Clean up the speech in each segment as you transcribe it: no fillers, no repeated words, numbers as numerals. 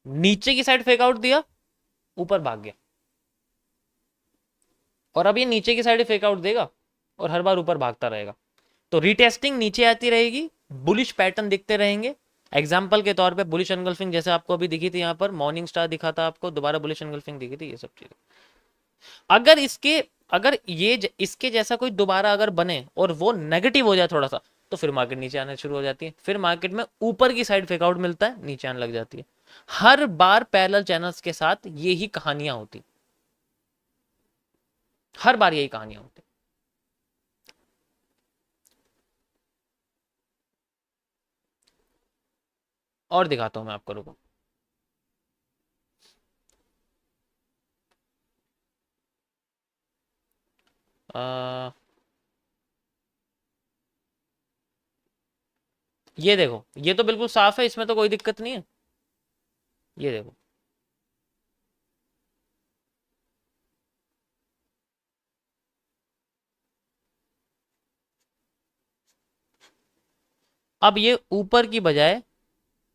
नीचे की side fake out दिया, ऊपर भाग गया, और अब ये नीचे की साइड फेक आउट देगा और हर बार ऊपर भागता रहेगा। तो रीटेस्टिंग नीचे आती रहेगी, बुलिश पैटर्न दिखते रहेंगे। एग्जाम्पल के तौर पे बुलिश एनगल्फिंग जैसे आपको अभी दिखी थी, यहाँ पर मॉर्निंग स्टार दिखा था आपको, दोबारा बुलिश एनगल्फिंग दिखी थी, ये सब चीजें। अगर इसके अगर ये इसके जैसा कोई दोबारा अगर बने और वो नेगेटिव हो जाए थोड़ा सा, तो फिर मार्केट नीचे आने शुरू हो जाती है, फिर मार्केट में ऊपर की साइड फेकआउट मिलता है, नीचे आने लग जाती है। हर बार पैरेलल चैनल्स के साथ यही कहानियां होती, हर बार यही कहानियां होती। और दिखाता हूं मैं आपको, रुको। आ, ये देखो, ये तो बिल्कुल साफ है, इसमें तो कोई दिक्कत नहीं है। ये देखो, अब ये ऊपर की बजाय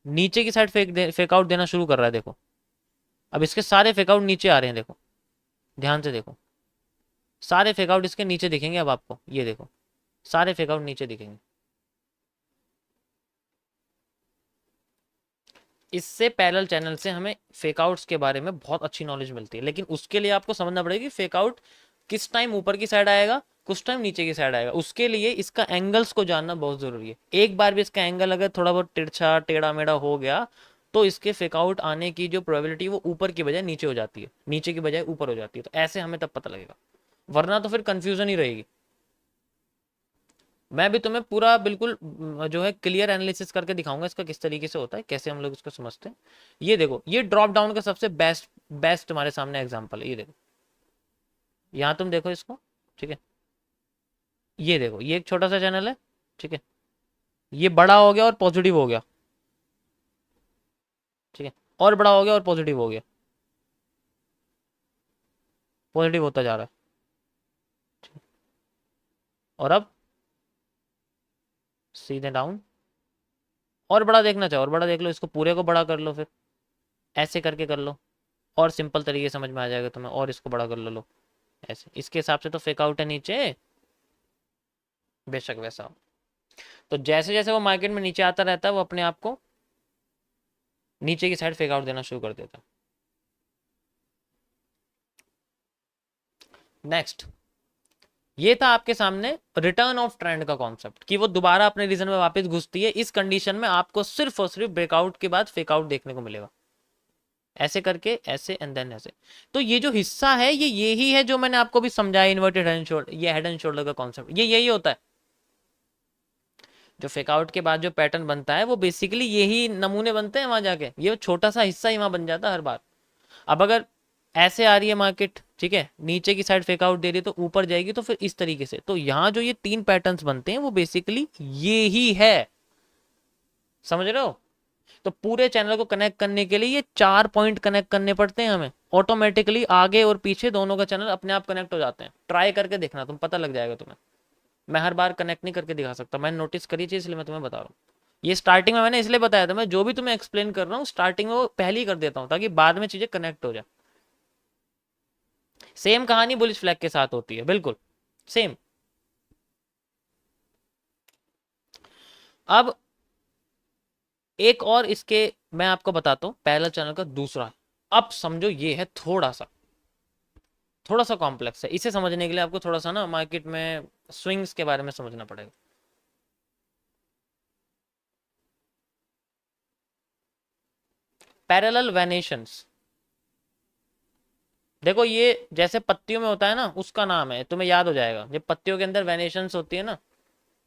नीचे की साइड फेक आउट देना शुरू कर रहा है, देखो। अब इसके सारे फेक आउट नीचे आ रहे हैं, देखो, ध्यान से देखो। सारे फेक आउट इसके नीचे दिखेंगे अब आपको, ये देखो, सारे फेक आउट नीचे दिखेंगे। इससे पैरेलल चैनल से हमें फेक आउट्स के बारे में बहुत अच्छी नॉलेज मिलती है, लेकिन उसके लिए आपको समझना पड़ेगा कि फेक आउट किस टाइम ऊपर की साइड आएगा, कुछ टाइम नीचे की साइड आएगा। उसके लिए इसका एंगल्स को जानना बहुत जरूरी है। एक बार भी इसका एंगल अगर थोड़ा बहुत तिरछा टेढ़ा मेढ़ा हो गया, तो इसके फेक आउट आने की जो प्रोबेबिलिटी वो ऊपर की बजाय नीचे हो जाती है, नीचे की बजाय ऊपर हो जाती है। तो ऐसे हमें तब पता लगेगा, वरना तो फिर कंफ्यूजन ही रहेगी। मैं भी तुम्हें पूरा बिल्कुल जो है क्लियर एनालिसिस करके दिखाऊंगा इसका, किस तरीके से होता है, कैसे हम लोग इसको समझते हैं। ये देखो, ये ड्रॉप डाउन का सबसे बेस्ट बेस्ट तुम्हारे सामने एग्जांपल है, ये देखो। यहाँ तुम देखो इसको, ठीक है। ये देखो, ये एक छोटा सा चैनल है, ठीक है। ये बड़ा हो गया और पॉजिटिव हो गया, ठीक है। और बड़ा हो गया और पॉजिटिव हो गया, पॉजिटिव होता जा रहा है। और अब सीधे डाउन, और बड़ा देखना चाहो और बड़ा देख लो, इसको पूरे को बड़ा कर लो, फिर ऐसे करके कर लो, और सिंपल तरीके समझ में आ जाएगा तुम्हें। और इसको बड़ा कर लो, ऐसे, इसके हिसाब से तो फेक आउट है नीचे, बेशक वैसा हो। तो जैसे जैसे वो मार्केट में नीचे आता रहता है, वो अपने आप को नीचे की साइड फेक आउट देना शुरू कर देता है। नेक्स्ट, ये था आपके सामने रिटर्न ऑफ ट्रेंड का कॉन्सेप्ट, कि वो दोबारा अपने रीजन में वापस घुसती है। इस कंडीशन में आपको सिर्फ और सिर्फ ब्रेकआउट के बाद फेक आउट देखने को मिलेगा, ऐसे करके, ऐसे एंड देन ऐसे। तो ये जो हिस्सा है, ये यही है जो मैंने आपको भी समझाया, इन्वर्टेड हेड एंड शोल्डर, ये हेड एंड शोल्डर का कॉन्सेप्ट, ये यही होता है। जो फेक आउट के बाद जो पैटर्न बनता है, वो बेसिकली यही नमूने बनते हैं वहां जाके, ये छोटा सा हिस्सा ही वहां बन जाता है हर बार। अब अगर ऐसे आ रही है मार्केट, ठीक है, नीचे की साइड फेक आउट दे रही है तो ऊपर जाएगी, तो फिर इस तरीके से। तो यहाँ जो ये तीन पैटर्न्स बनते हैं, वो बेसिकली ये ही है, समझ रहे हो। तो पूरे चैनल को कनेक्ट करने के लिए ये 4 पॉइंट कनेक्ट करने पड़ते हैं हमें, ऑटोमेटिकली आगे और पीछे दोनों का चैनल अपने आप कनेक्ट हो जाते हैं। ट्राई करके देखना, तुम पता लग जाएगा तुम्हें। मैं हर बार कनेक्ट नहीं करके दिखा सकता, मैंने नोटिस करी चीज, इसलिए मैं तुम्हें बता रहा हूँ। ये स्टार्टिंग में मैंने इसलिए बताया था, मैं जो भी तुम्हें एक्सप्लेन कर रहा हूँ स्टार्टिंग में वो पहले ही कर देता हूँ, ताकि बाद में चीजें कनेक्ट हो जाए। सेम कहानी बुलिश फ्लैग के साथ होती है, बिल्कुल सेम। अब एक और इसके मैं आपको बताता हूं, पैरेलल चैनल का दूसरा। अब समझो, ये है थोड़ा सा कॉम्प्लेक्स है, इसे समझने के लिए आपको थोड़ा सा ना मार्केट में स्विंग्स के बारे में समझना पड़ेगा। पैरेलल वेनेशंस, देखो ये जैसे पत्तियों में होता है ना, उसका नाम है, तुम्हें याद हो जाएगा। जब पत्तियों के अंदर वेनेशंस होती है ना,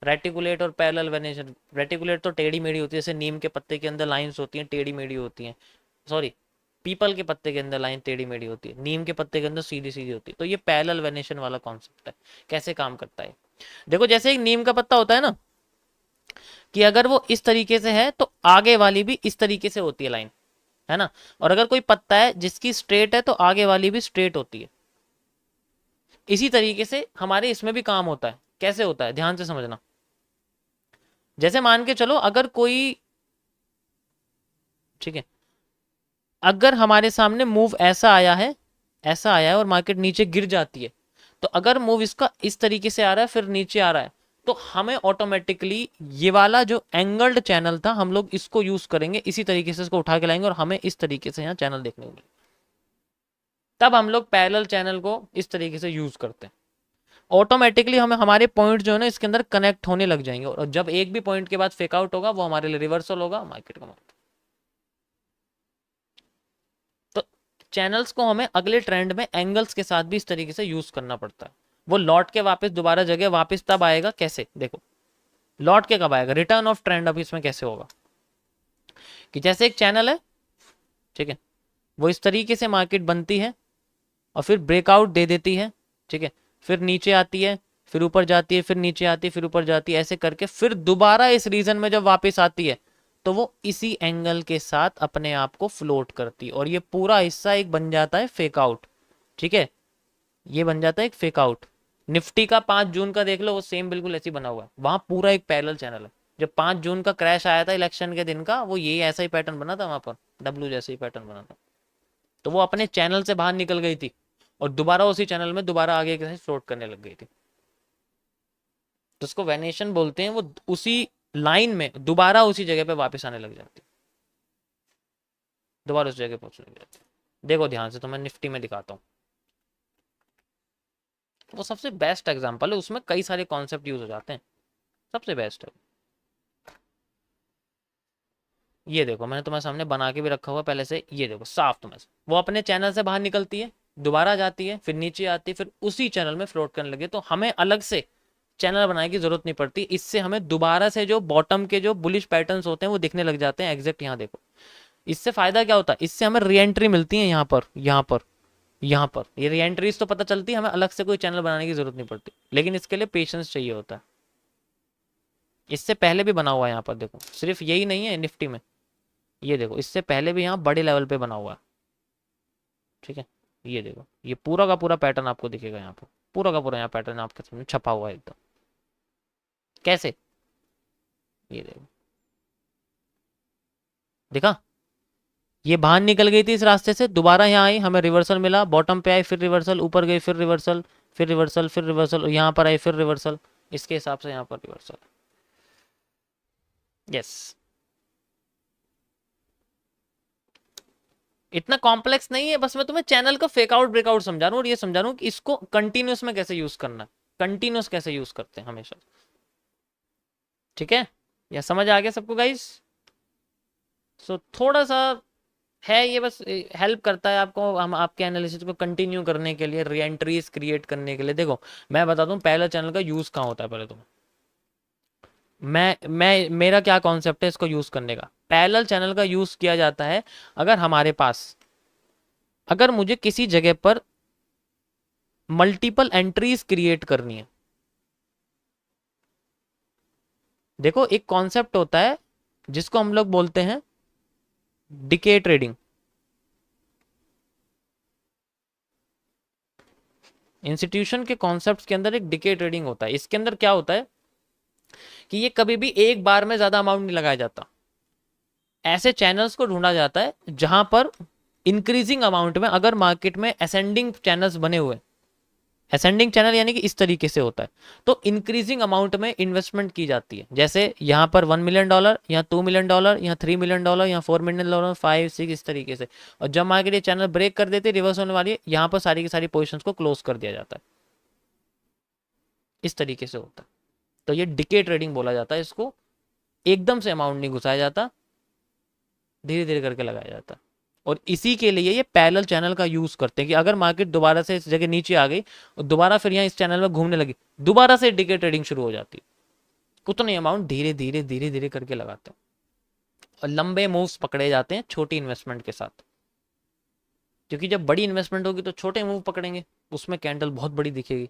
रेटिकुलेट और पैरेलल वेनेशन। रेटिकुलेट तो टेढ़ी मेढ़ी होती है, जैसे नीम के पत्ते के अंदर लाइंस होती हैं, टेढ़ी मेढ़ी होती हैं। सॉरी, पीपल के पत्ते के अंदर लाइन टेढ़ी मेढ़ी होती है, नीम के पत्ते के अंदर सीधी सीधी होती है। तो ये पैरेलल वेनेशन वाला कॉन्सेप्ट है। कैसे काम करता है, देखो, जैसे एक नीम का पत्ता होता है ना, कि अगर वो इस तरीके से है तो आगे वाली भी इस तरीके से होती है लाइन, है ना। और अगर कोई पत्ता है जिसकी स्ट्रेट है, तो आगे वाली भी स्ट्रेट होती है। इसी तरीके से हमारे इसमें भी काम होता है। कैसे होता है, ध्यान से समझना। जैसे मान के चलो, अगर कोई, ठीक है, अगर हमारे सामने मूव ऐसा आया है, ऐसा आया है और मार्केट नीचे गिर जाती है, तो अगर मूव इसका इस तरीके से आ रहा है फिर नीचे आ रहा है, तो हमें ऑटोमेटिकली ये वाला जो एंगल्ड चैनल था हम लोग इसको यूज करेंगे, इसी तरीके से इसको उठा के लाएंगे और हमें इस तरीके से यहाँ चैनल देखने को मिलेगा। तब हम लोग पैरेलल चैनल को इस तरीके से यूज करते हैं। ऑटोमेटिकली हमें हमारे पॉइंट जो है ना इसके अंदर कनेक्ट होने लग जाएंगे, और जब एक भी पॉइंट के बाद फेक आउट होगा वो हमारे लिए रिवर्सल होगा मार्केट का। तो चैनल्स को हमें अगले ट्रेंड में एंगल्स के साथ भी इस तरीके से यूज करना पड़ता है। वो लौट के वापस दोबारा जगह वापस तब आएगा, कैसे देखो, लौट के कब आएगा, रिटर्न ऑफ ट्रेंड अभी इसमें कैसे होगा कि जैसे एक चैनल है, ठीक है, वो इस तरीके से मार्केट बनती है और फिर ब्रेकआउट दे देती है, ठीक है, फिर नीचे आती है, फिर ऊपर जाती है, फिर नीचे आती है, फिर ऊपर जाती है, ऐसे करके फिर दोबारा इस रीजन में जब वापस आती है तो वो इसी एंगल के साथ अपने आप को फ्लोट करती है और ये पूरा हिस्सा एक बन जाता है फेक आउट। ठीक है, ये बन जाता है एक फेक आउट। निफ्टी का 5 जून का देख लो, वो सेम बिल्कुल ऐसी बना हुआ है, वहां पूरा एक पैरेलल चैनल है। जब 5 जून का क्रैश आया था इलेक्शन के दिन का, वो ये ऐसा ही पैटर्न बना था, वहां पर डब्ल्यू जैसा ही पैटर्न बना था। तो वो अपने चैनल से बाहर निकल गई थी और दोबारा उसी चैनल में दोबारा आगे के फ्लोट करने लग गई थी। तो उसको वेनेशन बोलते हैं, वो उसी लाइन में दोबारा उसी जगह पे वापस आने लग जाती है, दोबारा उस जगह पहुंचने लग जाती है। देखो ध्यान से, तो मैं निफ्टी में दिखाता हूँ, वो सबसे बेस्ट एग्जांपल है, उसमें कई सारे कॉन्सेप्ट यूज हो जाते हैं, सबसे बेस्ट है। ये देखो मैंने तुम्हारे सामने बना के भी रखा हुआ पहले से, ये देखो साफ तुम्हें, वो अपने चैनल से बाहर निकलती है, दोबारा जाती है, फिर नीचे आती है, फिर उसी चैनल में फ्लोट करने लगे। तो हमें अलग से चैनल बनाने की जरूरत नहीं पड़ती, इससे हमें दोबारा से जो बॉटम के जो बुलिश पैटर्न्स होते हैं वो दिखने लग जाते हैं। एग्जैक्ट यहाँ देखो, इससे फायदा क्या होता है, इससे हमें री एंट्री मिलती है, यहाँ पर यहाँ पर यहाँ पर ये री एंट्रीज तो पता चलती है, हमें अलग से कोई चैनल बनाने की जरूरत नहीं पड़ती, लेकिन इसके लिए पेशेंस चाहिए होता है। इससे पहले भी बना हुआ है यहाँ पर देखो, सिर्फ यही नहीं है निफ्टी में, ये देखो इससे पहले भी यहाँ बड़े लेवल पे बना हुआ है। ठीक है, ये देखो, ये पूरा का पूरा पैटर्न आपको दिखेगा यहाँ पर, पूरा का पूरा यहाँ पैटर्न आपके सामने छपा हुआ है एकदम। कैसे, ये देखो, देखा, ये बाहर निकल गई थी इस रास्ते से, दोबारा यहाँ आई, हमें रिवर्सल मिला, बॉटम पे आई, फिर रिवर्सल, ऊपर गई, फिर रिवर्सल, फिर रिवर्सल, फिर रिवर्सल, यहाँ पर आई, फिर रिवर्सल, इसके हिसाब से यहाँ पर रिवर्सल। यस, इतना कॉम्प्लेक्स नहीं है, बस मैं तुम्हें चैनल का फेक आउट ब्रेकआउट समझा रहा हूँ और ये समझा रहा हूँ कि इसको कंटिन्यूस में कैसे यूज करना है, कंटिन्यूस कैसे यूज करते हैं हमेशा। ठीक है, या समझ आ गया सबको गाइस? सो थोड़ा सा है ये, बस हेल्प करता है आपको, हम आपके एनालिसिस को कंटिन्यू करने के लिए, री एंट्रीज क्रिएट करने के लिए। देखो मैं बता दूं पहला चैनल का यूज कहाँ होता है, पहले तो मैं मेरा क्या कॉन्सेप्ट है इसको यूज करने का। पैरेलल चैनल का यूज किया जाता है अगर हमारे पास, अगर मुझे किसी जगह पर मल्टीपल एंट्रीज क्रिएट करनी है। देखो एक कॉन्सेप्ट होता है जिसको हम लोग बोलते हैं डिके ट्रेडिंग। इंस्टीट्यूशन के कॉन्सेप्ट्स के अंदर एक डिके ट्रेडिंग होता है। इसके अंदर क्या होता है कि ये कभी भी एक बार में ज्यादा अमाउंट नहीं लगाया जाता, ऐसे चैनल्स को ढूंढा जाता है जहां पर इंक्रीजिंग अमाउंट में, अगर मार्केट में असेंडिंग चैनल्स बने हुए, असेंडिंग चैनल यानी कि इस तरीके से होता है, तो इंक्रीजिंग अमाउंट में इन्वेस्टमेंट की जाती है। जैसे यहाँ पर $1 मिलियन, यहाँ $2 मिलियन, यहाँ $3 मिलियन, यहाँ $4 मिलियन, 5, 6, इस तरीके से। और जब मार्केट ये चैनल ब्रेक कर देती है, रिवर्स होने वाली है, यहाँ पर सारी की सारी पोजिशन को क्लोज कर दिया जाता है, इस तरीके से होता है। तो ये डिके ट्रेडिंग बोला जाता है इसको। एकदम से अमाउंट नहीं घुसाया जाता, धीरे धीरे करके लगाया जाता है। और इसी के लिए ये पैरेलल चैनल का यूज करते हैं कि अगर मार्केट दोबारा से इस जगह नीचे आ गई और दोबारा फिर यहाँ इस चैनल में घूमने लगी, दोबारा से डिके ट्रेडिंग शुरू हो जाती है। उतने अमाउंट धीरे धीरे धीरे धीरे करके लगाते हैं और लंबे मूव्स पकड़े जाते हैं छोटी इन्वेस्टमेंट के साथ, क्योंकि जब बड़ी इन्वेस्टमेंट होगी तो छोटे मूव पकड़ेंगे, उसमें कैंडल बहुत बड़ी दिखेगी।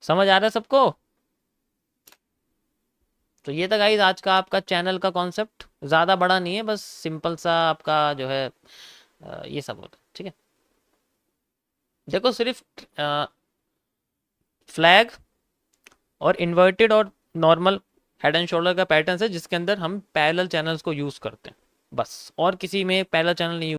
समझ आ रहा है सबको? तो ये था गाइस आज का आपका चैनल का कॉन्सेप्ट, ज़्यादा बड़ा नहीं है, बस सिंपल सा आपका जो है ये सब होता है। ठीक है, देखो सिर्फ फ्लैग और इन्वर्टेड और नॉर्मल हेड एंड शोल्डर का पैटर्न है जिसके अंदर हम पैरेलल चैनल्स को यूज़ करते हैं, बस, और किसी में पैरेलल चैनल नहीं